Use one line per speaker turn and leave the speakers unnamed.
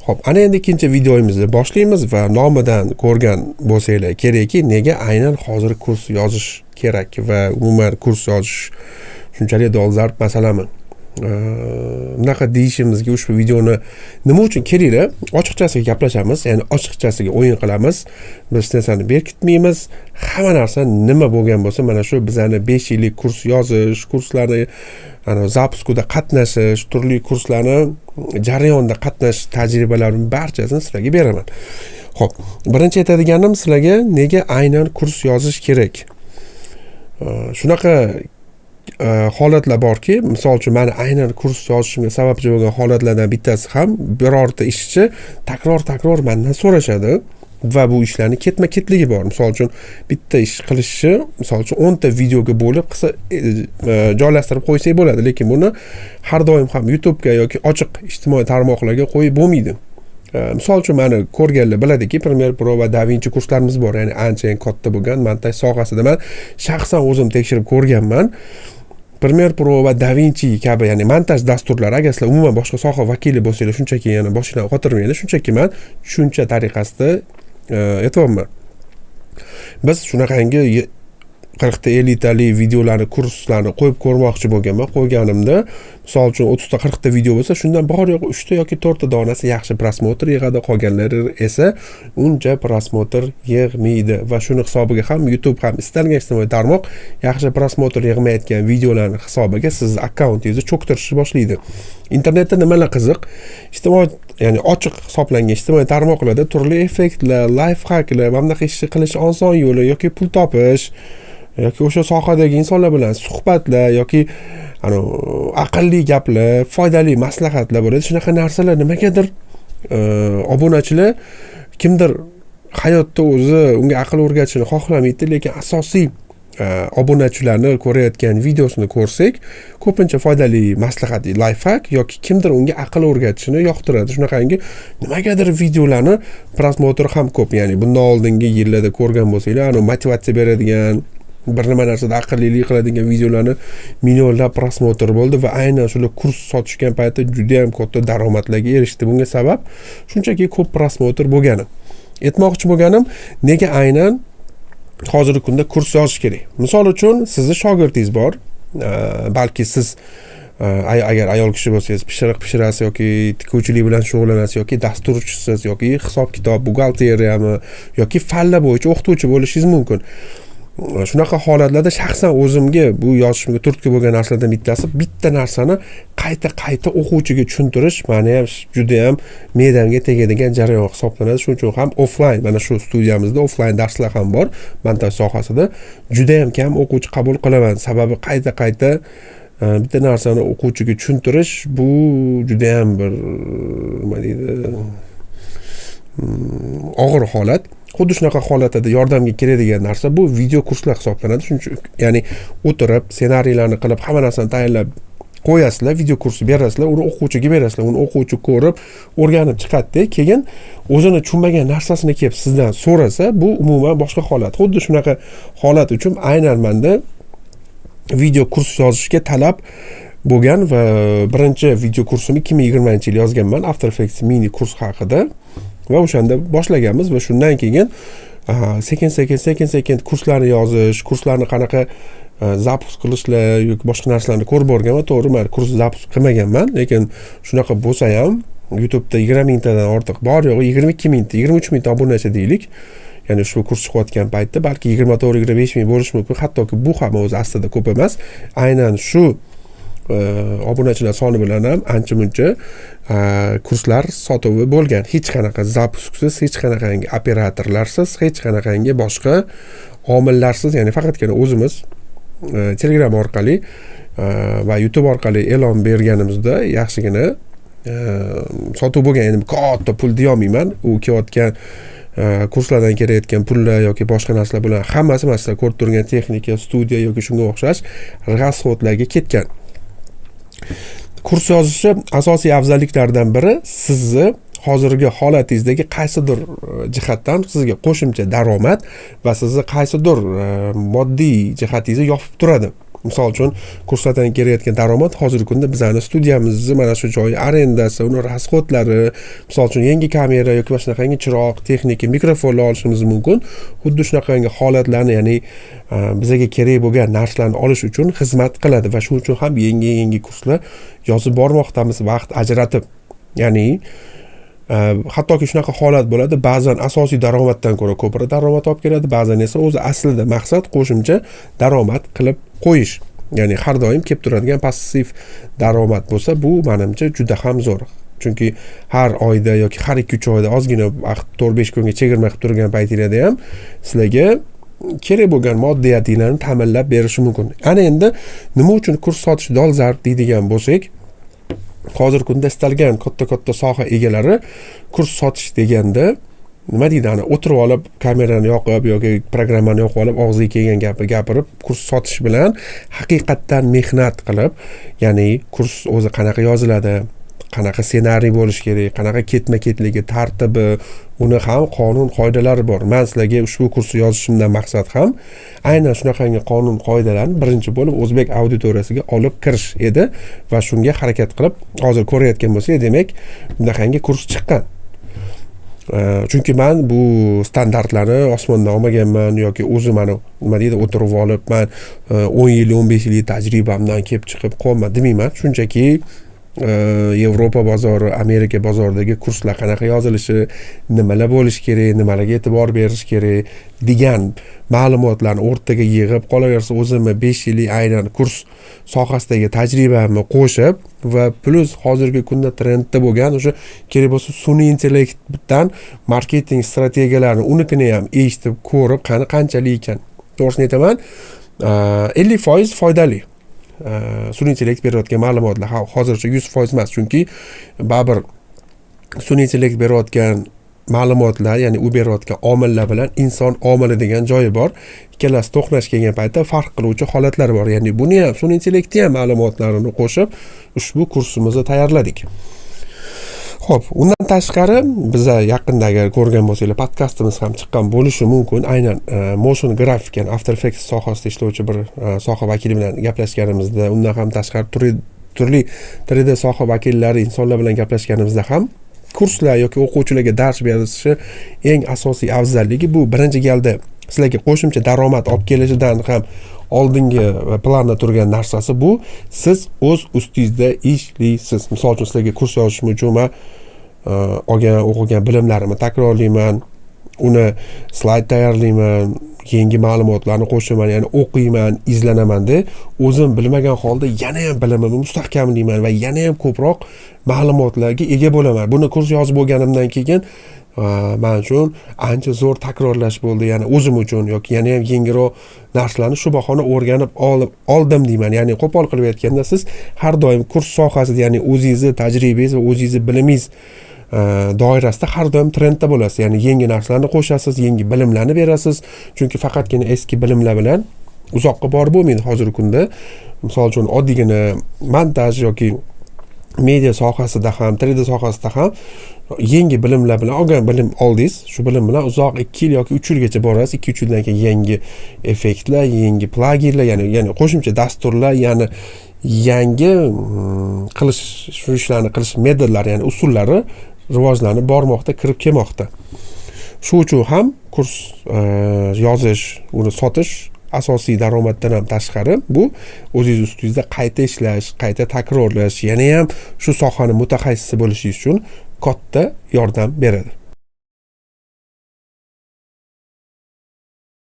Xo'p, ana endi ikkinchi videomizni boshlaymiz va nomidan ko'rgan bo'lsanglar kerakki, nega aynan hozir kurs yozish kerak va umuman kurs yozish shunchalik dolzarb masalami? Bunaqa deyishimizga ushbu videoni nima uchun keraklar? Ochiqchasiga gaplashamiz, ya'ni ochiqchasiga o'yin qilamiz. Biz hech narsani berkitmaymiz. Hamma narsa nima bo'lgan bo'lsa, mana shu bizani 5 yillik kurs yozish, kurslarni zapuskida qatnashish, turli kurslarni jarayonda qatnashish tajribalarimning barchasini sizlarga beraman. Xo'p, birinchi aytadiganim sizlarga nega aynan kurs yozish kerak? Shunaqa holatlar borki, misol uchun meni aynan kurs yozishimga sababchi bo'lgan holatlardan bittasi ham birorta ishchi takror mendan so'rashadi va bu ishlarni ketma-ketligi bor. Misol uchun bitta ish qilishni, misol uchun 10 ta videoga bo'lib qilsa joylashtirib qo'ysak bo'ladi, lekin buni har doim ham YouTube ga yoki ochiq ijtimoiy tarmoqlarga qo'yib bo'lmaydi. Misol uchun meni ko'rganlar biladiki, Premiere Pro va DaVinci kurslarimiz bor, ya'ni ancha katta bo'lgan montaj sohasida men shaxsan o'zim tekshirib ko'rganman. Premiere Pro va DaVinci kabi, ya'ni montaj dasturlari, agar sizlar umuman boshqa soha vakili bo'lsangiz, shunchaki yana boshingizdan qotirmaydi, shunchaki men tushuncha tariqasida aytyapman. Biz shunaqangi 40 ta 50 tali videolarni, kurslarni qo'yib ko'rmoqchi bo'lganman. Qo'yganimda, misol uchun 30 ta 40 ta video bo'lsa, shundan bor yo'q 3 ta yoki 4 ta donasi yaxshi prosmotr yig'adi, qolganlari esa uncha prosmotr yig'maydi va shuni hisobiga ham YouTube ham istalgan ijtimoiy tarmoq yaxshi prosmotr yig'mayotgan videolarning hisobiga siz akkauntingizni cho'ktirishni boshlaydi. Internetda nimalar qiziq? Ijtimoiy, ya'ni ochiq hisoblangan ijtimoiy tarmoqlarda turli effektlar, life hacklar, bunaqa ishni qilish oson yo'li yoki pul topish yoki o'sha sohadagi insonlar bilan suhbatlar yoki aqlli gaplar, foydali maslahatlar bo'ladi. Shunaqa narsalar nimagadir obunachilar kimdir hayotda o'zi unga aql o'rgatishni xohlamaydi, lekin asosiy obunachilarni ko'rayotgan videosini ko'rsak, ko'pincha foydali maslahat, life hack yoki kimdir unga aql o'rgatishni yoqtiradi. Shunaqangi nimagadir videolarni prosmotr ham ko'p, ya'ni bundan oldingi yillarda ko'rgan bo'lsanglar, motivatsiya beradigan, bir nima narsada aqllilik qiladigan videolarni millionlab prosmotr bo'ldi va aynan shular kurs sotishgan paytda juda ham katta daromadlarga erishdi. Bunga sabab shunchaki ko'p prosmotr bo'lgani. Aytmoqchi bo'lganim, nega aynan hozirgi kunda kurs yozish kerak? Misol uchun, sizning shogirdingiz bor, balki siz agar ayol kishi bo'lsangiz, pishiriq pishirasiz yoki tikuvchilik bilan shug'ullanasiz yoki dasturchisiz yoki hisob-kitob, buxgalteriyami yoki fanlar bo'yicha o'qituvchi bo'lishingiz mumkin. Shunaqa holatlarda shaxsan o'zimga bu yozishimga turtki bo'lgan narsalardan bitta narsani qayta o'quvchiga tushuntirish meni ham juda ham me'damga tegadigan jarayon hisoblanadi. Shuning uchun ham offline, mana shu studiyamizda offline darslar ham bor montaj sohasida. Juda ham kam o'quvchi qabul qilaman. Sababi qayta bitta narsani o'quvchiga tushuntirish bu juda ham bir nima deydi, og'ir holat. Xuddi shunaqa holatda yordamga keladigan narsa bu video kurslar hisoblanadi. Shuning uchun, ya'ni o'tirib, ssenariylarni qilib, hamma narsani tayyorlab qo'yasizlar, video kursi berasizlar, uni o'quvchiga berasizlar, uni o'quvchi ko'rib, o'rganib chiqadi, keyin o'zini tushunmagan narsasini kelib sizdan so'rasa, bu umuman boshqa holat. Xuddi shunaqa holat uchun aynan menda video kurs yozishga talab bo'lgan va birinchi video kursini 2020-yil yozganman, After Effects mini kurs haqida. Va o'shanda boshlaganmiz va shundan keyin sekin kurslarni yozish, kurslarni qanaqa zapusk qilishlar yoki boshqa narsalarni ko'rib borganman. To'g'ri, men kurs zapusk qilmaganman, lekin shunaqa bo'lsa ham YouTube'da 20 mingtadan ortiq bor yo'g'i 22 mingta, 23 mingta obunachi deylik. Ya'ni ushbu kurs chiqayotgan paytda balki 24-25 ming bo'lishi mumkin, hattoki bu ham o'zi aslida ko'p emas. Aynan shu obunachilar soni bilan ham ancha-muncha kurslar sotuvi bo'lgan. Hech qanaqa zapusksiz, hech qanaqangi operatorlarsiz, hech qanaqangi boshqa omillarsiz, ya'ni faqatgina o'zimiz Telegram orqali va YouTube orqali e'lon berganimizda yaxshigina sotuv bo'lgan. Endi katta pul deyolmayman, u kelayotgan kurslardan kelayotgan pullar yoki boshqa narsalar bilan hammasi masalan ko'rib turgan texnika, studiya yoki shunga o'xshash rasxodlarga ketgan. Kurs yozishi asosiy afzalliklardan biri sizni hozirgi holatingizdagi qaysidir jihatdan sizga qo'shimcha daromad va sizni qaysidir moddiy jihatingizni yopib turadi. Misol uchun kurslardan kelayotgan daromad hozirgi kunda bizani studiyamizni mana shu joy arendasi, uni rasxodlari, misol uchun yangi kamera yoki mana shunaqangi chiroq, texnika, mikrofonlar olishimiz mumkin. Xuddi shunaqangi holatlarni, ya'ni bizga kerak bo'lgan narsalarni olish uchun xizmat qiladi va shuning uchun ham yangi kurslar yozib bormoqdamiz vaqt ajratib. Ya'ni hattoki shunaqa holat bo'ladi, ba'zan asosiy daromaddan ko'ra ko'proq daromad olib keladi, ba'zan esa o'zi aslida maqsad qo'shimcha daromad qilib qo'yish. Ya'ni har doim kelib turadigan passiv daromad bo'lsa, bu menimcha juda ham zo'r. Chunki har oyda yoki har 2-3 oyda ozgina vaqt 4-5 kunga chegirma qilib turgan paytingizda ham sizlarga kerak bo'lgan moddiyatinglarni ta'minlab berishi mumkin. Ana endi nima uchun kurs sotish dolzarb deydigan bo'lsak, hozirgi kunda istalgan katta soha egalari kurs sotish deganda nima deydi, ana o'tirib olib kamerani yoqib yoki programmani yoqib olib og'ziga kelgan gapni gapirib kurs sotish bilan haqiqatdan mehnat qilib, ya'ni kurs o'zi qanaqa yoziladi, qanaqa ssenariy bo'lishi kerak, qanaqa ketma-ketligi, tartibi, uni ham qonun qoidalari bor. Men sizlarga ushbu kursni yozishimdan maqsad ham aynan shunaqangi qonun qoidalarni birinchi bo'lib o'zbek auditoriyasiga olib kirish edi va shunga harakat qilib, hozir ko'rayotgan bo'lsangiz, demak, bunaqangi kurs chiqqan. Chunki men bu standartlarni osmondan olmaganman yoki o'zim mana nima deydi, o'tirib olib men 10 yil, 15 yillik tajribamdan kelib chiqib qolma demayman. Shunchaki Yevropa bozori, Amerika bozoridagi kurslar qanaqa yozilishi, nimalar bo'lishi kerak, nimalarga e'tibor berish kerak degan ma'lumotlarni o'rtaga yig'ib, qolaversa o'zimni 5 yillik aynan kurs sohasidagi tajribamni qo'shib va plus hozirgi kunda trendda bo'lgan o'sha kerak bo'lsa sun'iy intellektdan marketing strategiyalarini unikini ham eshitib ko'rib, qanchalik ekan. To'g'risini aytaman, 50% foydali. Sun'iy intellekt berayotgan ma'lumotlar hozircha 100% emas, chunki baribir sun'iy intellekt berayotgan ma'lumotlar, ya'ni u berayotgan omillar bilan inson omili degan joyi bor. Ikkalasi to'qnash kelgan paytda farq qiluvchi holatlar bor. Ya'ni buni ham sun'iy intellektni ham ma'lumotlarini qo'shib ushbu kursimizni tayyorladik. Xo'p, undan tashqari biz yaqinda agar ko'rgan bo'lsanglar, podkastimiz ham chiqqan bo'lishi mumkin. Aynan motion grafik, ya'ni After Effects sohasida ishlovchi bir soha vakili bilan gaplashganimizda, undan ham tashqari turli 3D soha vakillari, insonlar bilan gaplashganimizda ham kurslar yoki o'quvchilarga dars berilishi eng asosiy afzalligi bu birinchi galda sizlarga qo'shimcha daromad olib kelishidan ham oldingi planda turgan narsasi bu, siz o'z ustingizda ishlaysiz. Misol uchun sizlarga kurs yozishim uchun men o'qigan bilimlarimni takrorlayman, uni slayd tayyorlayman, yangi ma'lumotlarni qo'shaman, ya'ni o'qiyman, izlanaman-da, o'zim bilmagan holda yana ham bilimimni mustahkamlayman va yana ham ko'proq ma'lumotlarga ega bo'laman. Buni kurs yozib bo'lganimdan keyin men uchun ancha zo'r takrorlash bo'ldi, ya'ni o'zim uchun yoki yana ham yengilroq narsalarni shu bahona o'rganib oldim deyman. Ya'ni qo'pol qilib aytganda, siz har doim kurs sohasida, ya'ni o'zingizni tajribangiz va o'zingizni bilimingiz doirasida har doim trendda bo'lasiz. Ya'ni yangi narsalarni qo'shasiz, yangi bilimlarni berasiz. Chunki faqatgina eski bilimlar bilan uzoqqa borib bo'lmaydi hozirgi kunda. Misol uchun oddiygina montaj yoki media sohasida ham, 3D sohasida ham yangi bilimlar bilan olgan bilim oldingiz, shu bilim bilan uzoq 2 yil yoki 3 yilgacha borasiz. 2-3 yildan keyin yangi effektlar, yangi pluginlar, ya'ni qo'shimcha dasturlar, ya'ni yangi qilish, shu ishlarni qilish metodlari, ya'ni usullari rivojlanib bormoqda, kirib kelmoqda. Shu uchun ham kurs yozish, uni sotish asosiy daromaddan ham tashqari, bu o'zingiz ustingizda qayta ishlash, qayta takrorlash, yana ham shu sohani mutaxassisi bo'lishingiz uchun katta yordam beradi.